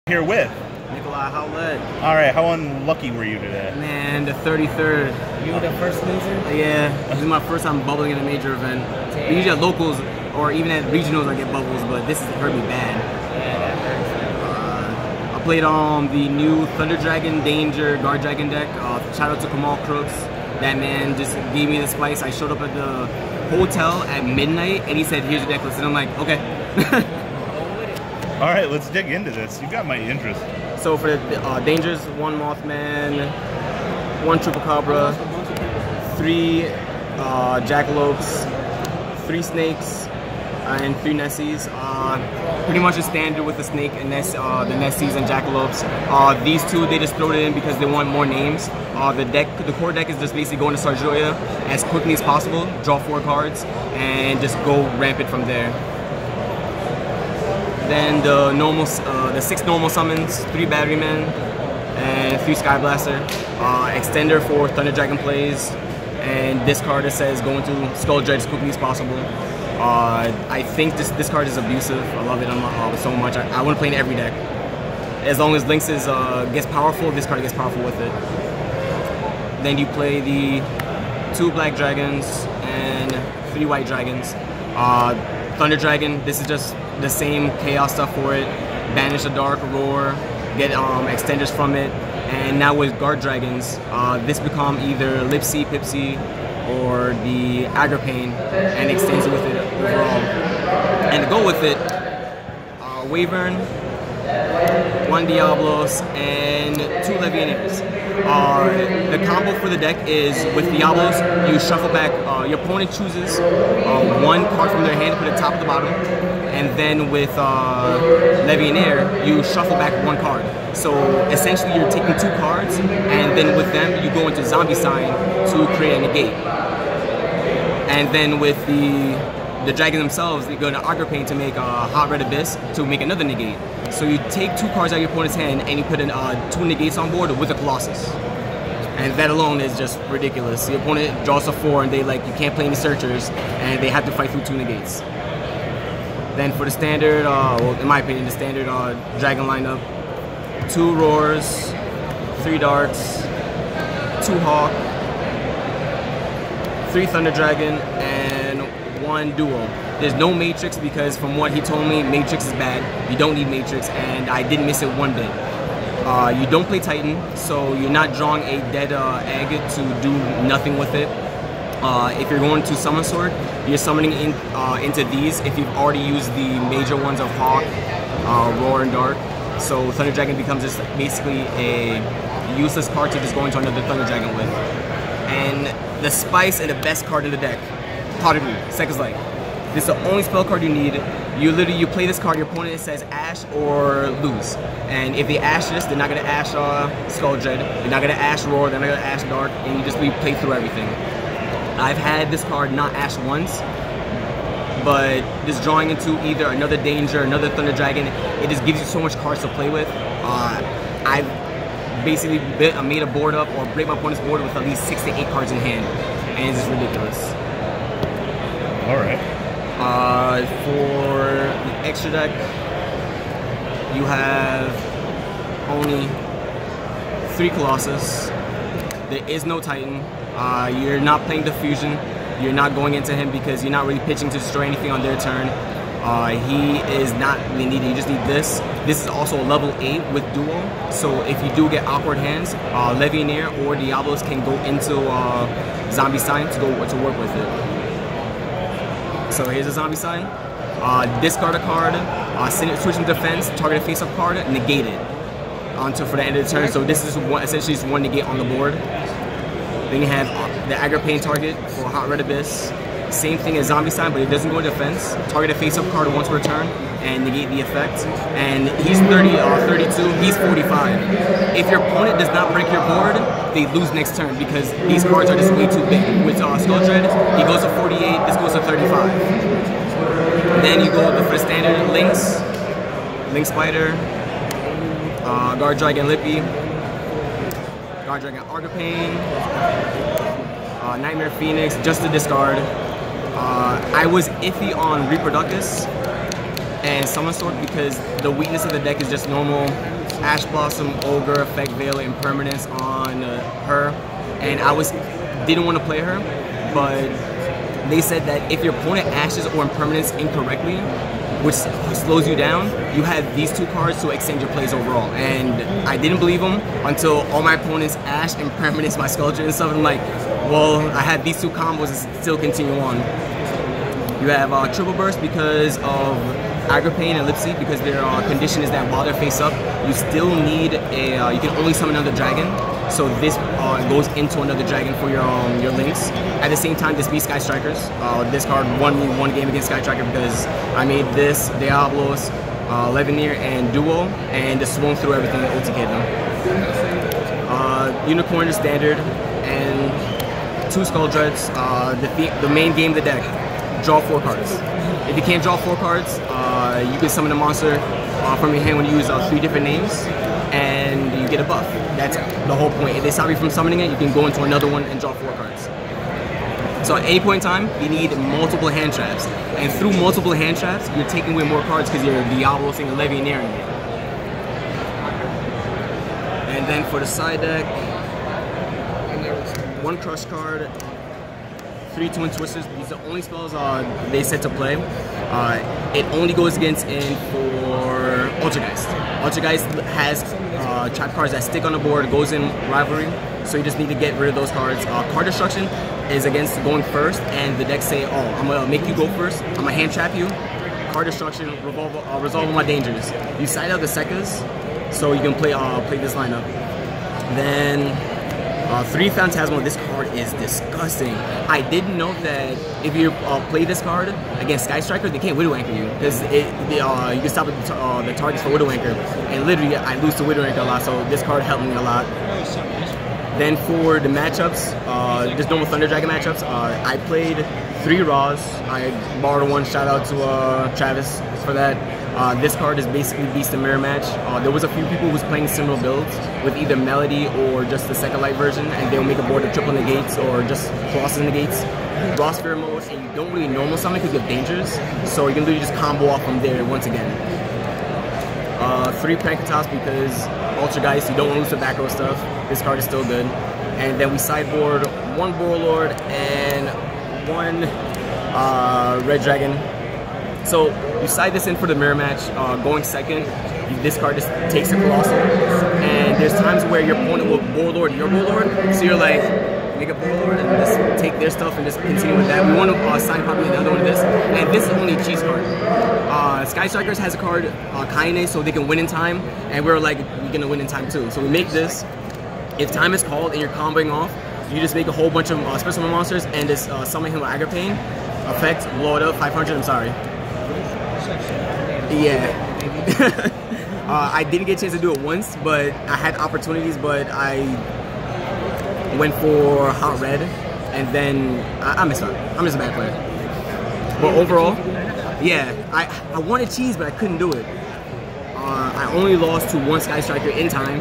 Here with Nicolai, Howlett. All right, how unlucky were you today? Man, the 33rd. You were the first loser? Yeah, this is my first time bubbling in a major event. Usually at locals or even at regionals I get bubbles, but this has hurt me bad. Yeah, that hurts. I played on the new Guardragon Danger Guardragon deck. Shout out to Kamal Crooks. That man just gave me the spice. I showed up at the hotel at midnight and he said, "Here's your deck list," and I'm like, okay. All right, let's dig into this. You got my interest. So for the Dangers, 1 Mothman, 1 Chupacabra, 3 Jackalopes, 3 Snakes, and 3 Nessies. Pretty much a standard with the Snake and the Nessies and Jackalopes. These two, they just throw it in because they want more names. The core deck is just basically going to Sarjoya as quickly as possible, draw 4 cards, and just go rampant from there. Then the 6 normal summons, 3 Batterymen, and 3 Skyblaster. Extender for Thunder Dragon plays, and this card that says go into Skull Dredge as quickly as possible. I think this card is abusive. I love it so much. I want to play in every deck. As long as Lynx gets powerful, this card gets powerful with it. Then you play the 2 Black Dragons and 3 White Dragons. Thunder Dragon, this is just the same chaos stuff for it. Banish the Dark, Roar, get extenders from it. And now with Guard Dragons, this become either Lipsy, Pipsy, or the Agripane, and extends it with it overall. And to go with it, Wyvern, 1 Diablos, and 2 Legionnaires. The combo for the deck is with Diablos, you shuffle back, your opponent chooses 1 card from their hand to put it top of the bottom, and then with Legionnaire, you shuffle back 1 card. So essentially you're taking 2 cards, and then with them you go into Zombie Sign to create a negate. And then with the dragons themselves, they go to Agripane to make a Hot Red Abyss to make another negate. So you take 2 cards out of your opponent's hand and you put in 2 negates on board with a Colossus. And that alone is just ridiculous. The opponent draws a 4 and they you can't play any searchers, and they have to fight through 2 negates. Then for the standard, well, in my opinion, the standard dragon lineup, 2 Roars, 3 Darks, 2 Hawk, 3 Thunder Dragon, and 1 Duo. There's no Matrix because from what he told me, Matrix is bad. You don't need Matrix, and I didn't miss it 1 bit. You don't play Titan, so you're not drawing a dead egg to do nothing with it. If you're going to Summon Sword, you're summoning into these if you've already used the major ones of Hawk, Roar, and Dark. So Thunder Dragon becomes just basically a useless card to just go into another Thunder Dragon with. And the spice and the best card in the deck, Pot of Greed, Second's Light. This is the only spell card you need. You play this card, your opponent says Ash or lose. And if they Ash this, they're not going to Ash Skull Dread, they're not going to Ash Roar, they're not going to Ash Dark, and you just play through everything. I've had this card not Ash once, but just drawing into either another Danger, another Thunder Dragon, it just gives you so much cards to play with. I've basically made a board up or break my opponent's board with at least 6 to 8 cards in hand, and it's just ridiculous. All right. For the extra deck, you have only 3 Colossus. There is no Titan. You're not playing the Fusion. You're not going into him because you're not really pitching to destroy anything on their turn. He is not really needed. You just need this. This is also a level 8 with Duo. So if you do get awkward hands, Legionnaire or Diablos can go into Zombie Sign to work with it. So here's a Zombie Sign. Discard a card, switch in defense, target a face-up card, negate it for the end of the turn. So this is essentially just 1 negate on the board. Then you have the Agripane target for Hot Red Abyss. Same thing as Zombie Sign, but it doesn't go into defense. Target a face-up card once per turn and negate the effect. And he's 32, he's 45. If your opponent does not break your board, they lose next turn because these cards are just way too big. With Skull Dread, he goes to 48, this goes to 35. Then you go for the standard Lynx Spider, Guard Dragon Lippy, Guard Dragon Agripane, Nightmare Phoenix, just to discard. I was iffy on Reproductus and Summon Sword because the weakness of the deck is just normal Ash Blossom, Ogre, Effect, Veil, Impermanence on her, and didn't want to play her, but they said that if your opponent ashes or impermanence incorrectly, which slows you down, you have these two cards to extend your plays overall. And I didn't believe them until all my opponents ashed impermanence my Sculpture and stuff. And I'm like, well, I had these two combos and still continue on. You have Triple Burst because of Aggro Pain and Lipsy, because their condition is that while they're face up, you still need you can only summon another dragon. So this goes into another dragon for your links. At the same time, this beat Sky Strikers. This card won me one game against Sky Striker because I made this, Diablos, Levineer, and Duo, and just swung through everything and OTK'd them. Unicorn is standard, and 2 Skull Dreads. The main game of the deck. Draw 4 cards. If you can't draw 4 cards, you can summon a monster from your hand when you use 3 different names, and you get a buff. That's the whole point. If they stop you from summoning it, you can go into another one and draw 4 cards. So at any point in time, you need multiple hand traps. And through multiple hand traps, you're taking away more cards because you're Diablos and Levineering it. And then for the side deck, 1 Crush card, 3 Twin Twisters. These are the only spells they set to play. It only goes against in for Ultrageist. Ultrageist has trap cards that stick on the board, goes in Rivalry, so you just need to get rid of those cards. Card Destruction is against going first, and the deck say, oh, I'm gonna make you go first, I'm gonna hand trap you. Card Destruction, resolve all my dangers. You side out the Sekkas, so you can play this lineup. Then 3 Phantasmal, this card is disgusting. I didn't know that if you play this card against Sky Striker, they can't Widow Anchor you, because you can stop the targets for Widow Anchor, and literally I lose to Widow Anchor a lot, so this card helped me a lot. Then for the matchups, just normal Thunder Dragon matchups, I played 3 Raws. I borrowed 1, shout out to Travis for that. This card is basically Beast and Mirror match. There was a few people who was playing similar builds with either Melody or just the second light version, and they'll make a board of triple negates or just crosses negates. Raw Spirit mode, and you don't really normal summon because you have dangers, so you can literally just combo off from there once again. 3 Pankatos because Ultrageist, you don't want to lose the back row stuff. This card is still good. And then we sideboard 1 Borlord and 1 Red Dragon. So you side this in for the mirror match, going second, this card just takes a Colossal. And there's times where your opponent will Borlord your Borlord, so you're like, make a Borlord and just take their stuff and just continue with that. We want to sign probably another one of this, and this is only a cheese card. Sky Strikers has a card, Kaine, so they can win in time, and we're like, we're gonna win in time too. So we make this. If time is called and you're comboing off, you just make a whole bunch of special monsters and just summon him with Aggro Pain. Effect, blow it up, 500, I'm sorry. Yeah. I didn't get a chance to do it once, but I had opportunities, but I went for Hot Red, and then I missed out. I'm just a bad player. But overall, yeah, I wanted cheese, but I couldn't do it. I only lost to 1 Sky Striker in time,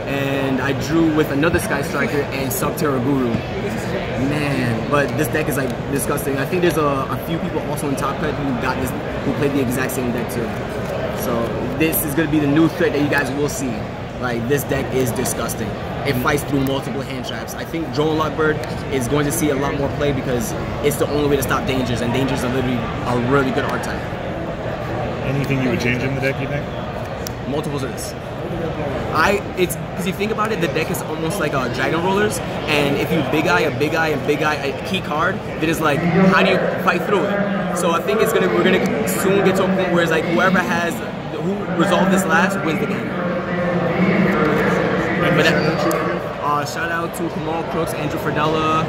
and I drew with another Sky Striker and Subterra Guru. Man, but this deck is like disgusting. I think there's a few people also in Top Cut who played the exact same deck too. So this is gonna be the new threat that you guys will see. Like, this deck is disgusting. It fights through multiple hand traps. I think Drone Lockbird is going to see a lot more play because it's the only way to stop dangers, and dangers are literally a really good archetype. Anything you would change in the deck, you think? Multiples of this. It's because you think about it, the deck is almost like Dragon Rollers, and if you big eye, a key card, then it's like, how do you fight through it? So I think we're gonna soon get to a point where it's like who resolved this last wins the game. But shout out to Kamal Crooks, Andrew Ferdella,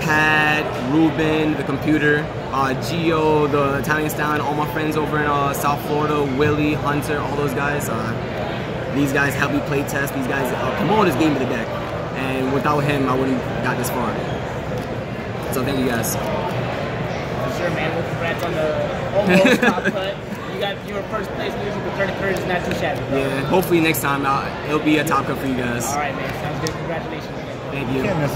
Pat, Ruben, the computer, Gio, the Italian Stallion, all my friends over in South Florida, Willie, Hunter, all those guys. These guys helped me play test. These guys, Kamal just gave me the deck, and without him, I wouldn't have got this far. So thank you guys. For sure, man. Well, congrats on the almost Top Cut. You were first place loser, but 33rd is not too shabby, bro. Yeah, hopefully next time it'll be a Top Cut for you guys. All right, man. Sounds good. Congratulations again. Thank you.